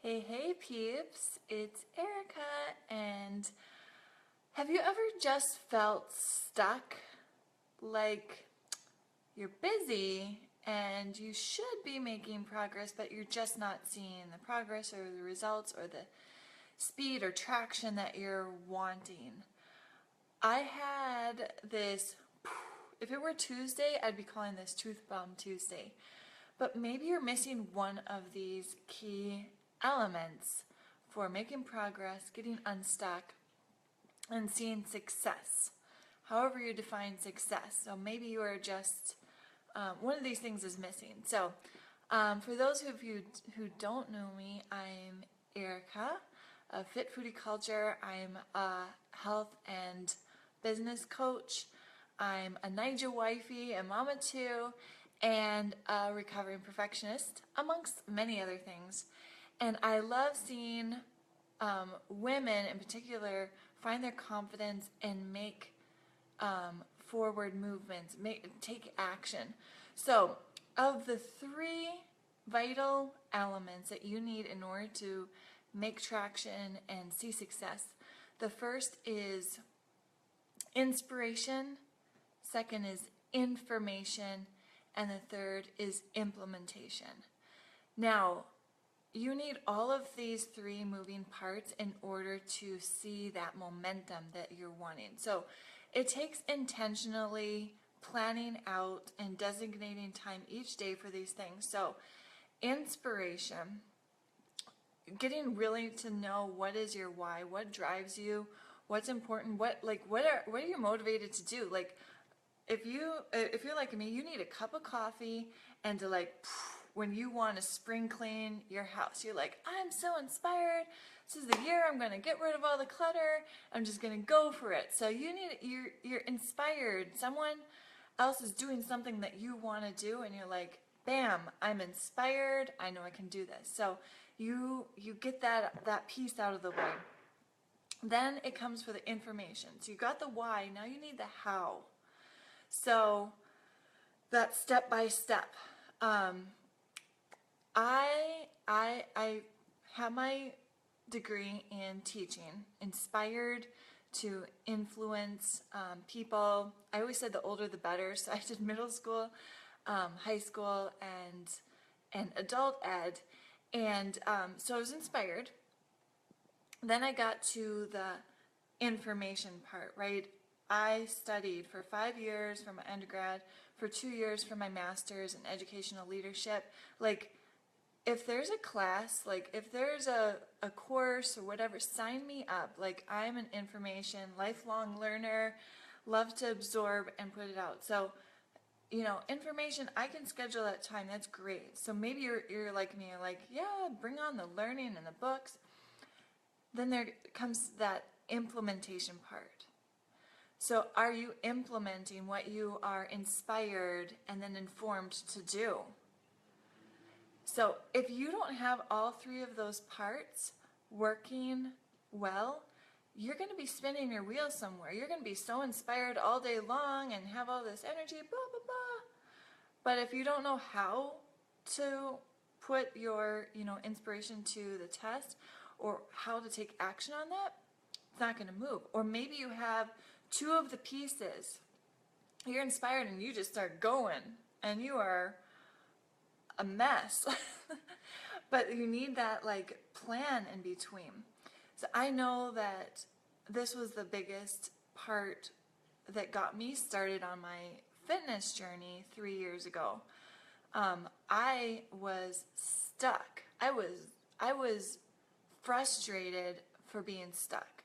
Hey peeps, it's Erica, and have you ever just felt stuck? Like you're busy and you should be making progress, but you're just not seeing the progress or the results or the speed or traction that you're wanting. I had this, if it were Tuesday, I'd be calling this Truth Bomb Tuesday. But maybe you're missing one of these key elements for making progress, getting unstuck, and seeing success. However you define success. So maybe you are just, one of these things is missing. So for those of you who don't know me, I'm Erica of Fit Foodie Culture. I'm a health and business coach. I'm a Naija wifey, a mama too, and a recovering perfectionist, amongst many other things. And I love seeing women in particular find their confidence and make forward movements, take action. So, of the three vital elements that you need in order to make traction and see success, the first is inspiration, second is information, and the third is implementation. Now, you need all of these three moving parts in order to see that momentum that you're wanting. So it takes intentionally planning out and designating time each day for these things. So inspiration, getting really to know what is your why, what drives you, what's important, what are you motivated to do? Like if you're like me, you need a cup of coffee and to when you want to spring clean your house, you're like, I'm so inspired. This is the year I'm going to get rid of all the clutter. I'm just going to go for it. So you're inspired. Someone else is doing something that you want to do and you're like, bam, I'm inspired. I know I can do this. So you get that piece out of the way. Then it comes for the information. So you got the why, now you need the how. So that step by step. I have my degree in teaching, inspired to influence people. I always said the older the better, so I did middle school, high school, and adult ed, and so I was inspired. Then I got to the information part, right? I studied for 5 years for my undergrad, for 2 years for my master's in educational leadership. Like, if there's a class, like if there's a course or whatever, sign me up. Like, I'm an information, lifelong learner, love to absorb and put it out. So, information, I can schedule that time. That's great. So maybe you're like me, you're like, yeah, bring on the learning and the books. Then there comes that implementation part. So are you implementing what you are inspired and then informed to do? So if you don't have all three of those parts working well, you're going to be spinning your wheels somewhere. You're going to be so inspired all day long and have all this energy, blah, blah, blah. But if you don't know how to put your, inspiration to the test or how to take action on that, it's not going to move. Or maybe you have two of the pieces. You're inspired and you just start going and you are a mess. But you need that plan in between. So I know that this was the biggest part that got me started on my fitness journey 3 years ago. I was stuck. I was frustrated for being stuck.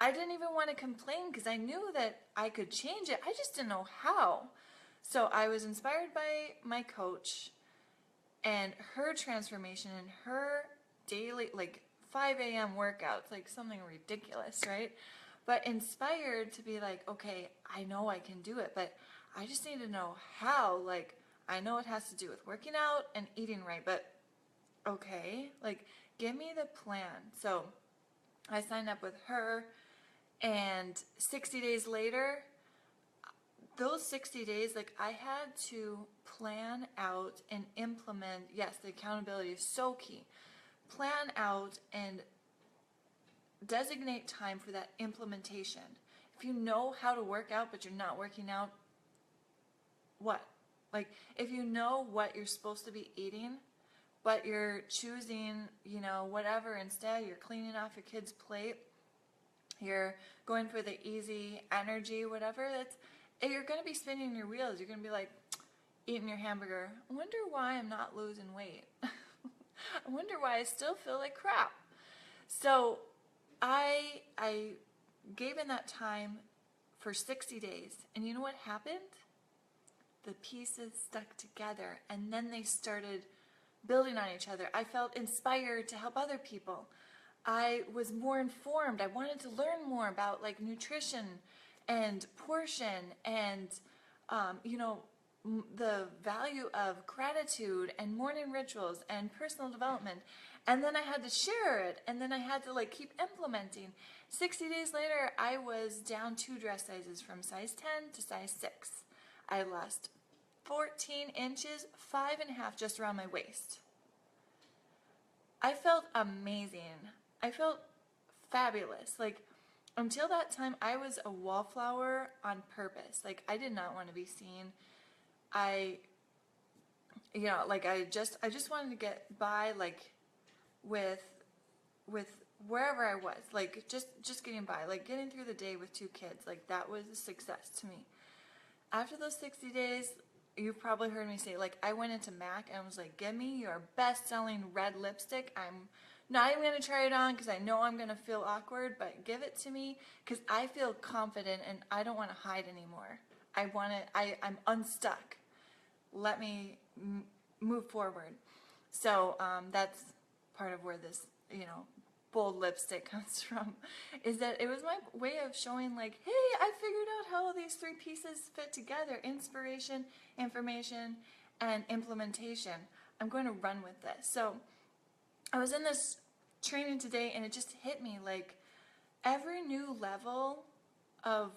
I didn't even want to complain because I knew that I could change it. I just didn't know how. So I was inspired by my coach and her transformation and her daily 5 a.m. workouts, something ridiculous, right? But inspired to be like, okay, I know I can do it, but I just need to know how. I know it has to do with working out and eating right, but okay, give me the plan. So I signed up with her, and 60 days later, those 60 days, I had to plan out and implement. Yes, the accountability is so key. plan out and designate time for that implementation. If you know how to work out but you're not working out, what? Like, if you know what you're supposed to be eating, but you're choosing, whatever instead, you're cleaning off your kid's plate, you're going for the easy energy, whatever, you're going to be spinning your wheels. You're going to be like, eating your hamburger. I wonder why I'm not losing weight. I wonder why I still feel like crap. So I gave in that time for 60 days. And you know what happened? The pieces stuck together, and then they started building on each other. I felt inspired to help other people. I was more informed. I wanted to learn more about like nutrition and portion and, the value of gratitude and morning rituals and personal development. And then I had to share it, and then I had to like keep implementing. 60 days later, I was down 2 dress sizes from size 10 to size 6. I lost 14 inches, 5.5 just around my waist. I felt amazing. I felt fabulous. Like, until that time, I was a wallflower on purpose. Like, I did not want to be seen. I just wanted to get by, like, with wherever I was, like, just getting by, like, getting through the day with 2 kids, like, that was a success to me. After those 60 days, you've probably heard me say, like, I went into MAC and was like, give me your best-selling red lipstick. I'm not even going to try it on because I know I'm going to feel awkward, but give it to me because I feel confident and I don't want to hide anymore. I'm unstuck. Let me move forward. So that's part of where this, bold lipstick comes from, is that it was my way of showing like, hey, I figured out how these 3 pieces fit together: inspiration, information, and implementation. I'm going to run with this. So I was in this training today and it just hit me like every new level of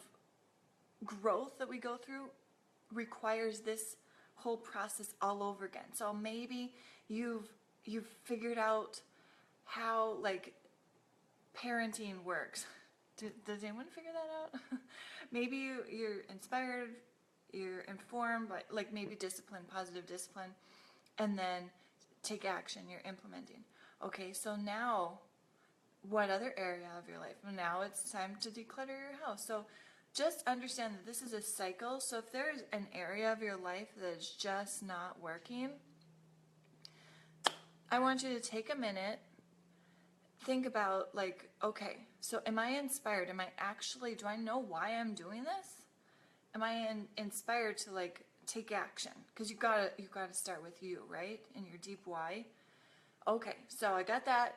growth that we go through requires this whole process all over again. So maybe you've figured out how like parenting works. Does anyone figure that out? Maybe you're inspired, you're informed, but like maybe discipline, positive discipline, and then take action, you're implementing. Okay, so now what other area of your life? Well, now it's time to declutter your house. So just understand that this is a cycle. So if there's an area of your life that is just not working, I want you to take a minute, think about like, okay, so am I inspired? Do I know why I'm doing this? Am I inspired to like take action? Because you gotta start with you, right? In your deep why. Okay, so I got that.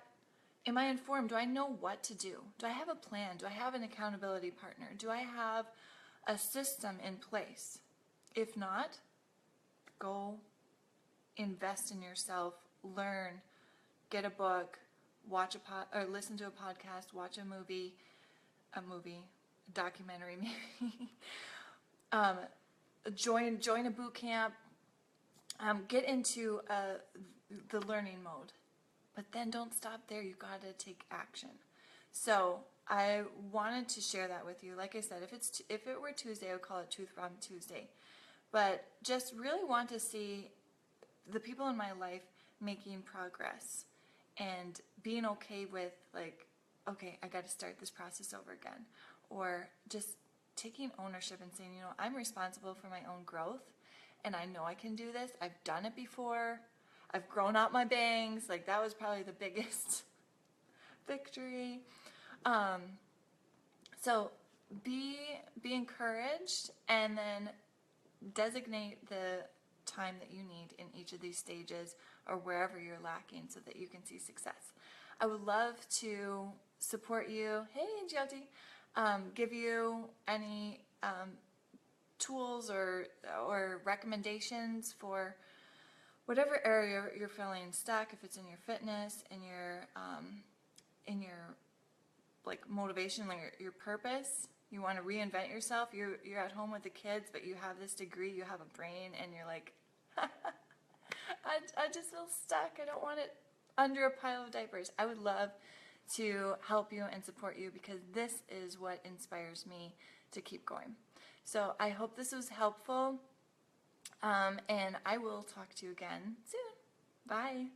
Am I informed? Do I know what to do? Do I have a plan? Do I have an accountability partner? Do I have a system in place? If not, go invest in yourself, learn, get a book, or listen to a podcast, watch a movie, documentary maybe. Join a boot camp. Get into the learning mode. But then don't stop there. You got to take action. So I wanted to share that with you. Like I said, if it were Tuesday, I would call it Truth Bomb Tuesday. But just really want to see the people in my life making progress and being okay with like, okay, I got to start this process over again. Or just taking ownership and saying, I'm responsible for my own growth and I know I can do this. I've done it before. I've grown out my bangs. Like that was probably the biggest victory. So be encouraged, and then designate the time that you need in each of these stages or wherever you're lacking so that you can see success. I would love to support you. Hey, Jyoti. Give you any tools or recommendations for whatever area you're feeling stuck. If it's in your fitness, in your like motivation, like your purpose, you want to reinvent yourself. You're at home with the kids, but you have this degree, you have a brain, and you're like, I just feel stuck. I don't want it under a pile of diapers. I would love to help you and support you because this is what inspires me to keep going. So I hope this was helpful, and I will talk to you again soon. Bye.